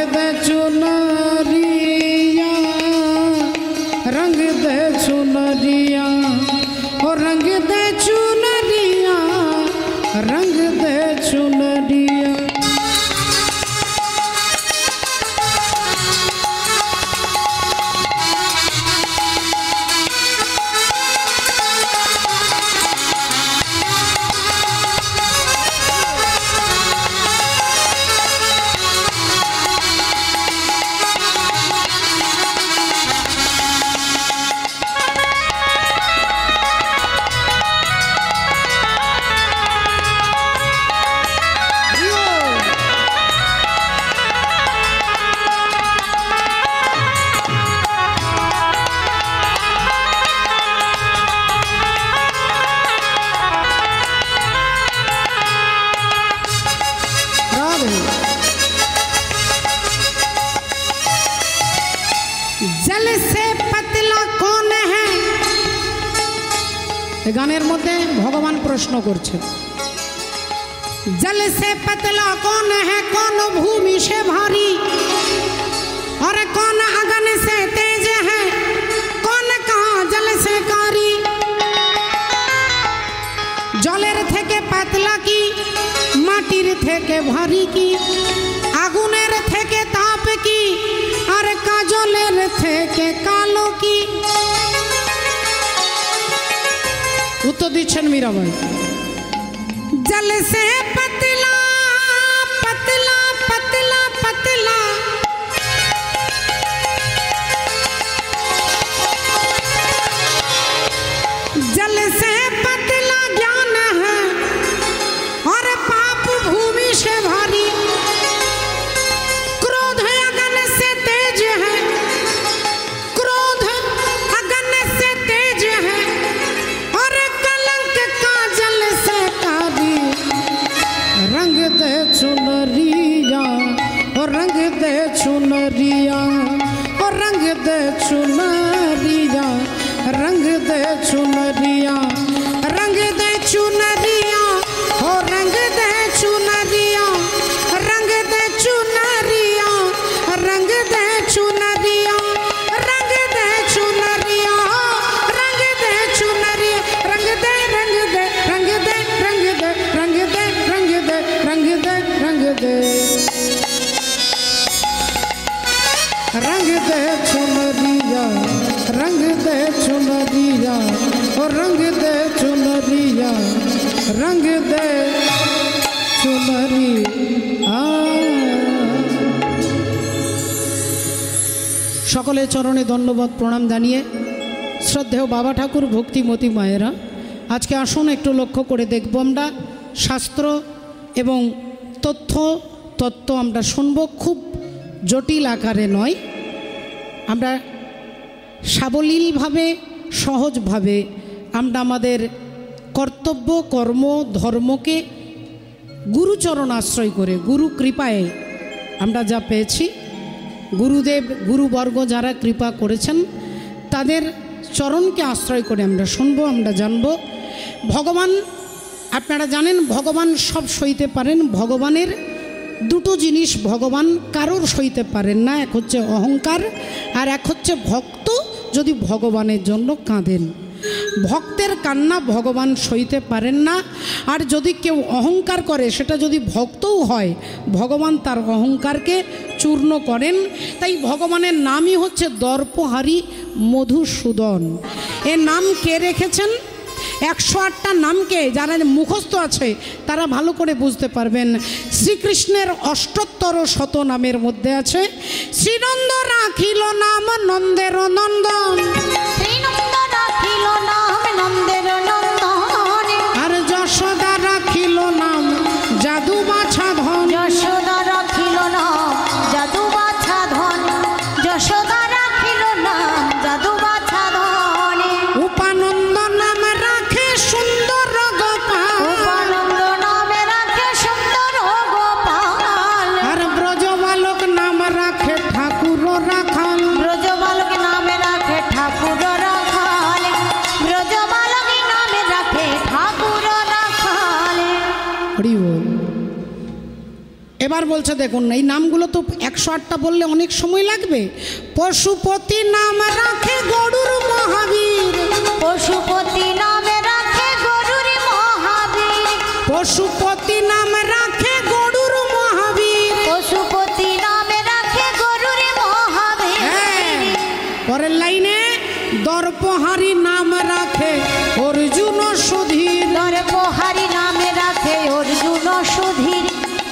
दे चुनरिया, रंग दे चुनरिया, ओ रंग दे चुनरिया, रंग दे चुनरिया। जल से पतला कौन है, गानेर मध्य भगवान प्रश्न करছে जल से पतला कौन है, कौन भूमि से भारी, और कौन अगन से तेज है, कौन कहाँ जल से कारी। जलेर थेके पतला की, माटिर थेके भारी की, आगुनेर थेके ताप की, और काजलेर थेके कालो की। उत्तर दिच्छेन मीराबाई। जल से पतला पतला पतला पतला, जल से पतला ज्ञान है, और पाप भूमि से भारी। क्रोध अगन से तेज है, क्रोध अगन से तेज है, और कलंक का जल से कारी। रंग दे चुनरिया, और रंग दे चुनरिया, और रंग दे चुनरिया, रंग दे चुनरिया, रंग दे चुनरिया, हो रंग दे चुनरिया, रंग दे चुनरिया, रंग दे चुनरिया, रंग दे चुनरिया, रंग दे चुनरिया, रंग दे रंग दे रंग दे रंग दे रंग दे रंग दे रंग दे रंग दे रंग दे चुनरिया, रंग दे चुनरिया, और रंग दे चुनरिया, रंग दे चुनरिया। सकले चरणे धन्यवाद प्रणाम जानिए श्रद्धेय बाबा ठाकुर भक्तिमती मायेरा आज के आसुन एकटू लक्ष्य करे देखब आमरा शास्त्र एवं तत्व आमरा शुनब खूब जटिल आकारे नय आमरा साबलील भावे सहज भावे आमरा आमादेर कर्तव्य कर्म धर्म के गुरुचरण आश्रय करे गुरु कृपाय आमरा जा पेয়েছি गुरुदेव गुरुवर्ग যারা कृपा করেছেন তাদের চরণকে আশ্রয় করে আমরা শুনবো আমরা জানবো ভগবান আপনারা জানেন ভগবান সব সইতে পারেন ভগবানের দুটো জিনিস ভগবান কারোর সইতে পারেন না এক হচ্ছে অহংকার আর এক হচ্ছে ভক্ত যদি ভগবানের জন্য কাঁদেন ভক্তের কান্না ভগবান সইতে পারেন না আর যদি কেউ অহংকার করে সেটা যদি ভক্তও হয় ভগবান তার অহংকারকে চূর্ণ করেন তাই ভগবানের নামই হচ্ছে দর্পহারী মধুসূদন এর নাম কে রেখেছেন 108টা নামকে যারা মুখস্থ আছে তারা ভালো করে বুঝতে পারবেন শ্রীকৃষ্ণের অষ্টোত্তর শত নামের মধ্যে আছে শ্রীনন্দ রাখিল নাম নন্দের নন্দন শ্রীনন্দ রাখিল নাম নন্দের নন্দন আর যশোদা রাখিল নাম জাদু বাছা ধন যশোদা রাখিল নাম জাদু বাছা ধন যশোদা রাখিল নাম জাদু বাছা ধন উপানন্দ নাম রাখে সুন্দর গোপাল উপানন্দ নামে রাখে সুন্দর গোপাল আর ব্রজবালক নাম রাখে ঠাকুর রাখাল ব্রজবালক নামে রাখে ঠাকুর রাখাল ব্রজবালক নামে রাখে ঠাকুর রাখাল হরি বল এবার বলছে দেখুন এই নামগুলো তো 108টা বললে অনেক সময় লাগবে। পশুপতি নাম রাখে গরুর মহাবীর, পশুপতি নামে রাখে গরুর মহাবীর, পশুপতি নাম রাখে গরুর মহাবীর, পশুপতি নামে রাখে গরুর মহাবীর। হ্যাঁ, পরের লাইনে দর্পহারি নাম রাখে অর্জুন সুধীর, দর্পহারি নামে রাখে অর্জুন সুধীর,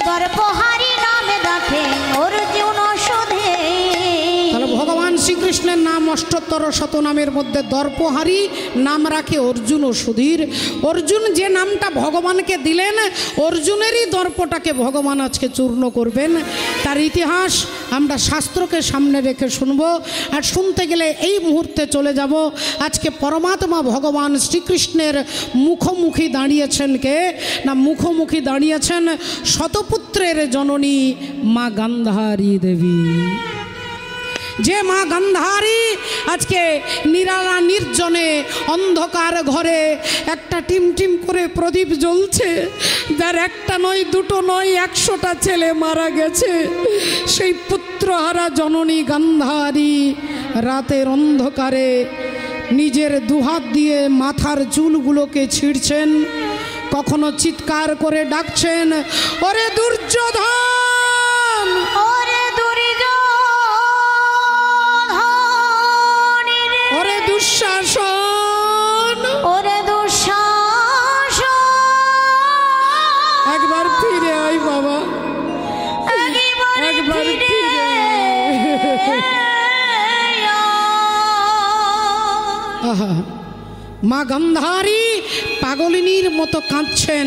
দর্পহারি নামে রাখে অর্জুন সুধীর। তাহলে ভগবান শ্রীকৃষ্ণের নাম 78 শতনামের মধ্যে দর্পহারি নাম রাখে অর্জুন ও সুধীর। অর্জুন যে নামটা ভগবানকে দিলেন, অর্জুনেরই দর্পটাকে ভগবান আজকে চূর্ণ করবেন। তার ইতিহাস আমরা শাস্ত্রকে সামনে রেখে শুনবো। আর শুনতে গেলে এই মুহূর্তে চলে যাব আজকে পরমাত্মা ভগবান শ্রীকৃষ্ণের মুখোমুখি দাঁড়িয়েছেন কে না, মুখোমুখি দাঁড়িয়েছেন শতপুত্রের জননী মা গান্ধারী দেবী। যে মা গান্ধারী আজকে নিরালা নির্জনে অন্ধকার ঘরে একটা টিম টিম করে প্রদীপ জ্বলছে, যার একটা নয় দুটো নয় 100টা ছেলে মারা গেছে, সেই পুত্রহারা জননী গান্ধারী রাতের অন্ধকারে নিজের দুহাত দিয়ে মাথার চুলগুলোকে ছিঁড়ছেন, কখনো চিৎকার করে ডাকছেন, ওরে দুর্যোধন, ওরে দুর্যোধন, ওরে দুঃশাসন, ওরে দুঃশাসন, একবার ফিরে আয় বাবা, একবার ফিরে আহা। মা গান্ধারী পাগলিনীর মতো কাঁদছেন,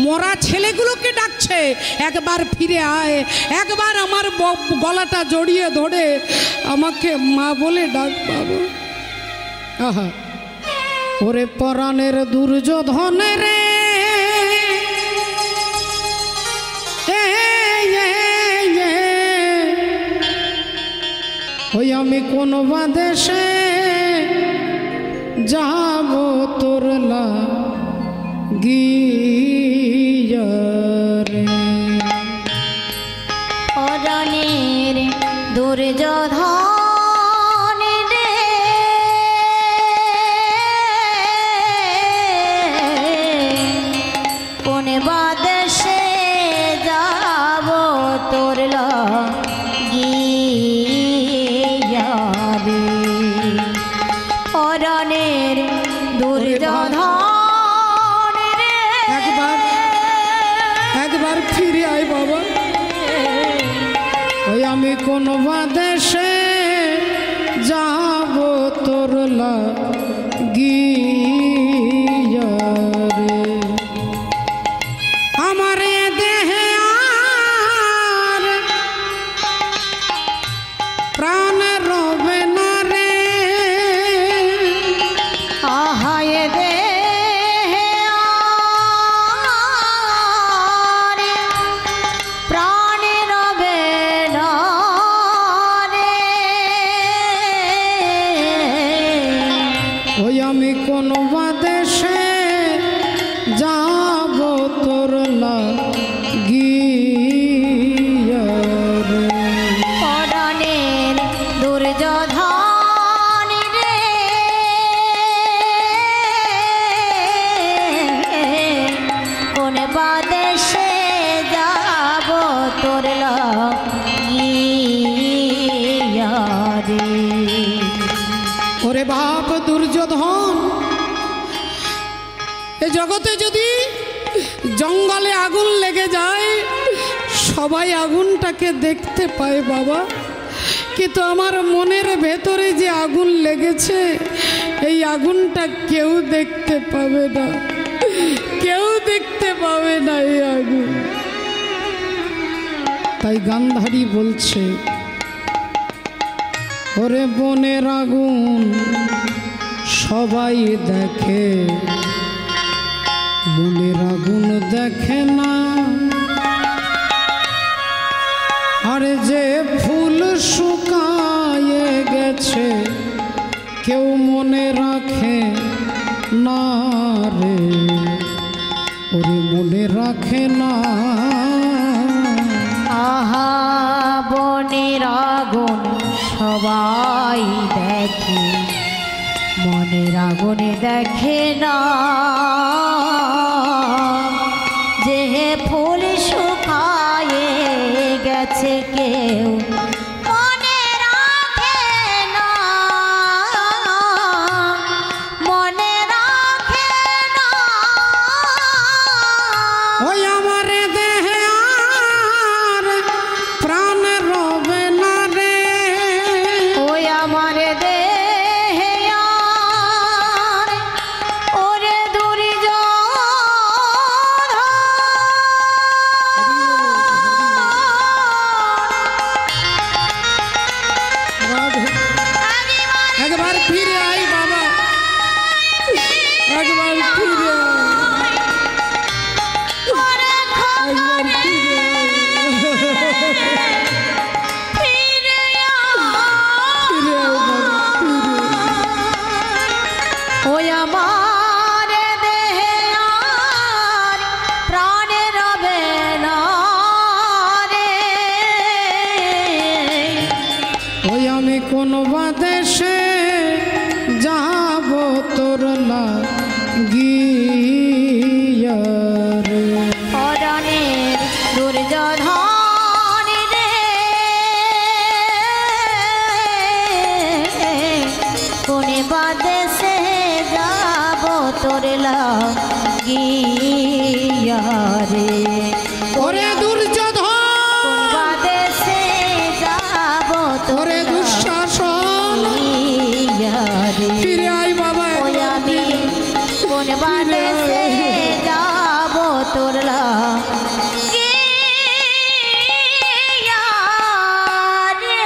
মরা ছেলেগুলোকে ডাকছে, একবার ফিরে আয়, একবার আমার গলাটা জড়িয়ে ধরে আমাকে মা বলে ডাক বাবা। আহা, ওরে পরাণের দুর্যোধন রে, ওই আমি কোন বা দেশে যাব তোর লাগিয়া রে, পরাণের দুর্যোধন রে, কোন বা দেশে যাব তোর লাগিয়া রে, পরাণের দুর্যোধন রে, একবার ফিরে আয় বাবা, ওই আমি কোন বা দেশে যাব তোর লাগিয়া রে, আমার এ দেহে আর প্রাণ রবে না রে, আহায় দেহে আর প্রাণে রবে না রে, ওই আমি কোন বা দেশে যাব তোর লাগিয়া রে, পরাণের দুর্যোধন রে, কোন বা দেশে যাব তোর লাগিয়া রে। ওরে বাপ দুর্যোধন, এ জগতে যদি জঙ্গলে আগুন লেগে যায় সবাই আগুনটাকে দেখতে পায় বাবা, কিন্তু আমার মনের ভেতরে যে আগুন লেগেছে এই আগুনটা কেউ দেখতে পাবে না, কেউ দেখতে পাবে না এই আগুন। তাই গান্ধারী বলছে, ওরে বনের আগুন সবাই দেখে, মনের আগুন দেখে না, আর যে ফুল শুকায়ে গেছে কেউ মনে রাখে না রে, ওরে মনে রাখে না। আহা বনে সবাই দেখে মনের আগুনে দেখে না যে ফুল শুকায়ে গেছে কেউ মনে রাখে না, মনে রাখে না। ওই আমার দেহে আর প্রাণ রবে না রে, ওই আমার দেহে আর ওরে একবার ফিরে আই বাবা, একবার ফিরে আই, একবার ফিরে আই, ফিরে আই বাবা, ওই আমার দেহে আর প্রাণে রবে না রে। ওই আমি কোন বাদেশে যাব তোর লাগিয়া রে, অরণের দুর্যোধন রে, কোনে বাদেশে যাব তোর লাগিয়া রে। ওরে দুর্যোধন, কোন বাদেশে যাব তোর ওরে দুঃশাসন, লাগিয়া রে। ফিরে আই বাবা, ওই আমি কোন বাদেশে যাব তোর লাগিয়া রে।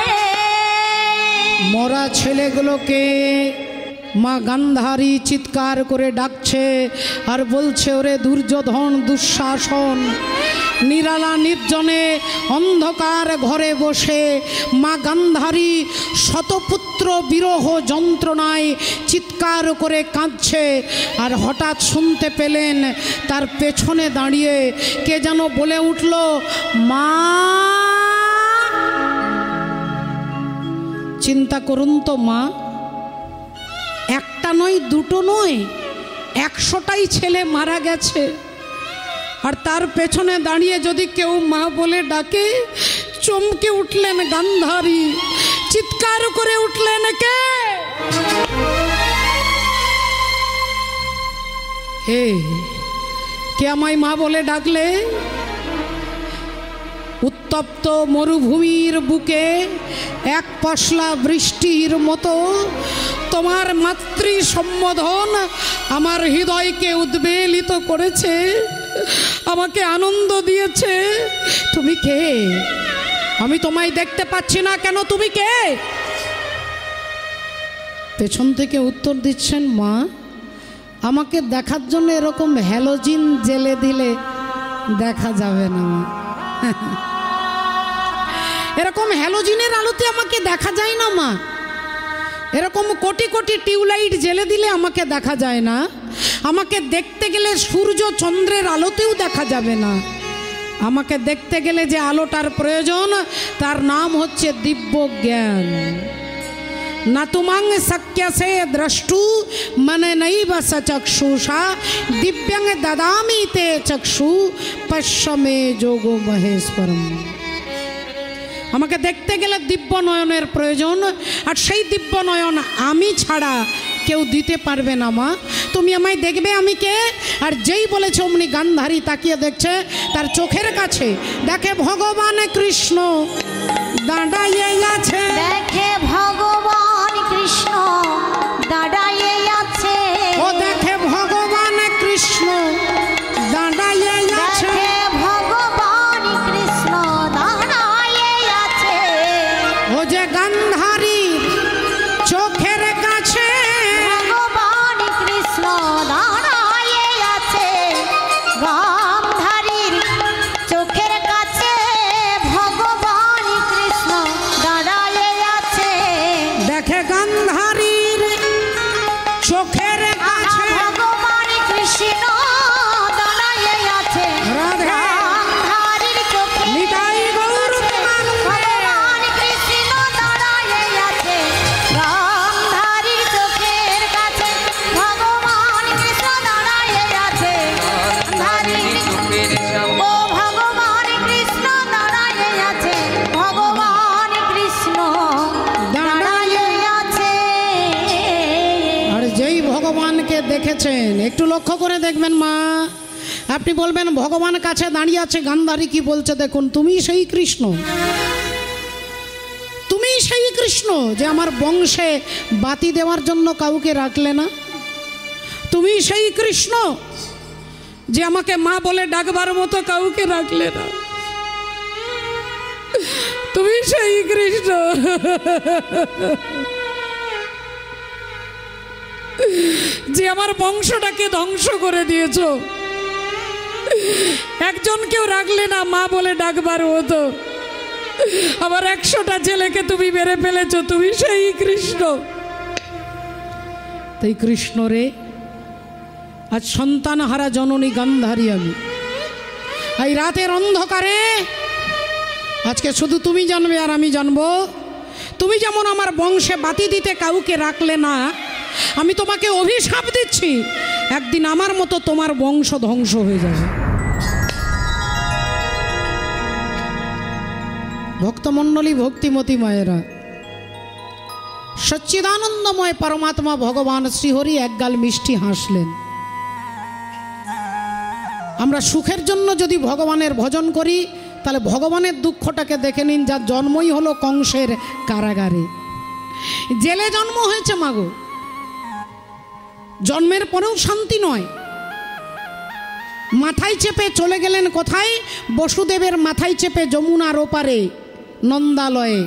মরা ছেলেগুলোকে মা গান্ধারী চিৎকার করে ডাকছে আর বলছে, ওরে দুর্যোধন দুঃশাসন, নিরালা নির্জনে অন্ধকার ঘরে বসে মা গান্ধারী শতপুত্র বিরহ যন্ত্রণায় চিৎকার করে কাঁদছে। আর হঠাৎ শুনতে পেলেন তার পেছনে দাঁড়িয়ে কে যেন বলে উঠল, মা। চিন্তা করুন তো মা, একটা নয় দুটো নয় 100টাই ছেলে মারা গেছে, আর তার পেছনে দাঁড়িয়ে যদি কেউ মা বলে ডাকে, চমকে উঠলেন গান্ধারী, চিৎকার করে উঠলেন, কে কে কে আমায় মা বলে ডাকলে? উত্তপ্ত মরুভূমির বুকে এক পশলা বৃষ্টির মতো তোমার মাতৃ সম্বোধন আমার হৃদয়কে উদ্বেলিত করেছে, আমাকে আনন্দ দিয়েছে। তুমি কে? আমি তোমায় দেখতে পাচ্ছি না কেন, তুমি কে? পেছন থেকে উত্তর দিচ্ছেন, মা আমাকে দেখার জন্য এরকম হ্যালোজিন জেলে দিলে দেখা যাবে না মা, এরকম হ্যালোজিনের আলোতে আমাকে দেখা যায় না মা, এরকম কোটি কোটি টিউবলাইট জেলে দিলে আমাকে দেখা যায় না, আমাকে দেখতে গেলে সূর্য চন্দ্রের আলোতেও দেখা যাবে না, আমাকে দেখতে গেলে যে আলোটার প্রয়োজন তার নাম হচ্ছে দিব্য জ্ঞান। না তুমাং শক্যসে দ্রষ্টু মনে নৈব সচক্ষুষা দিব্যাং দদামি তে চক্ষু পশ্যমে যোগো মহেশ্বরম। আমাকে দেখতে গেলে দিব্য নয়নের প্রয়োজন, আর সেই দিব্য নয়ন আমি ছাড়া কেউ দিতে পারবে না মা। তুমি আমায় দেখবে আমি কে? আর যেই বলেছে অমনি গান্ধারী তাকিয়ে দেখছে, তার চোখের কাছে দেখে ভগবান কৃষ্ণ দাঁড়াইয়ে আছে, দেখে ভগবান কৃষ্ণ দাঁড়াইয়ে আছে, ও দেখে ভগবান কৃষ্ণ দাঁড়াইয়ে আছে, দেখে ভগবান কৃষ্ণ দাঁড়াইয়ে আছে, ও যে গান্ধারীর চোখের কাছে ভগবান কৃষ্ণ দাঁড়াইয়ে আছে, গান্ধারীর চোখের কাছে ভগবান কৃষ্ণ দাঁড়াইয়ে আছে, দেখে গান্ধারীর চোখের কাছে ভগবান কৃষ্ণ দাঁড়াইয়ে আছে, রাধে গান্ধারীর চোখে নিতাই গৌর প্রেমানন্দে। ভগবান কৃষ্ণ দাঁড়াইয়ে দেখেছেন, একটু লক্ষ্য করে দেখবেন মা। আপনি বলবেন ভগবান কাছে দাঁড়িয়ে আছে, গান্ধারী কি বলছে দেখুন, তুমি সেই কৃষ্ণ, তুমি সেই কৃষ্ণ যে আমার বংশে বাতি দেওয়ার জন্য কাউকে রাখলে না, তুমি সেই কৃষ্ণ যে আমাকে মা বলে ডাকবার মতো কাউকে রাখলে না, তুমি সেই কৃষ্ণ যে আমার বংশটাকে ধ্বংস করে দিয়েছ, একজনকেও রাখলে না মা বলে ডাকবার মতো, আবার 100টা ছেলেকে তুমি মেরে ফেলেছ, তুমি সেই কৃষ্ণ। তাই কৃষ্ণ রে, আজ সন্তান হারা জননী গান্ধারী আমি, এই রাতের অন্ধকারে আজকে শুধু তুমি জানবে আর আমি জানবো, তুমি যেমন আমার বংশে বাতি দিতে কাউকে রাখলে না, আমি তোমাকে অভিশাপ দিচ্ছি, একদিন আমার মতো তোমার বংশ ধ্বংস হয়ে যাবে। ভক্তমণ্ডলী, ভক্তিমতী মায়েরা, সচ্চিদানন্দময় পরমাত্মা ভগবান শ্রীহরি একগাল মিষ্টি হাসলেন। আমরা সুখের জন্য যদি ভগবানের ভজন করি, তাহলে ভগবানের দুঃখটাকে দেখে নিন, যার জন্মই হলো কংসের কারাগারে, জেলে জন্ম হয়েছে মাগো, জন্মের পরেও শান্তি নয়, মাথায় চেপে চলে গেলেন কোথায়, বসুদেবের মাথায় চেপে যমুনার ওপারে নন্দালয়ে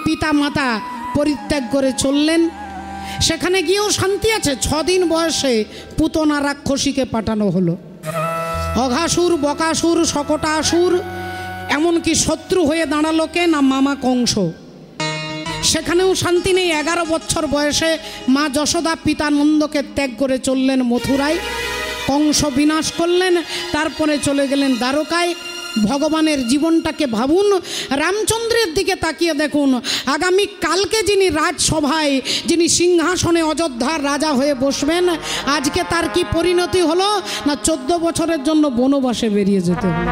পিতা মাতা পরিত্যাগ করে চললেন, সেখানে গিয়েও শান্তি আছে। 6 দিন বয়সে পুতনা রাক্ষসীকে পাঠানো হলো, অঘাসুর, বকাসুর, শকটাসুর, এমনকি শত্রু হয়ে দাঁড়ালো কে না মামা কংস, সেখানেও শান্তি নেই। 11 বছর বয়সে মা যশোদা পিতা নন্দকে ত্যাগ করে চললেন মথুরায়, কংস বিনাশ করলেন, তারপরে চলে গেলেন দ্বারকায়। ভগবানের জীবনটাকে ভাবুন, রামচন্দ্রের দিকে তাকিয়ে দেখুন, আগামী কালকে যিনি রাজসভায়, যিনি সিংহাসনে অযোধ্যার রাজা হয়ে বসবেন, আজকে তার কি পরিণতি হলো না 14 বছরের জন্য বনবাসে বেরিয়ে যেতে হলো।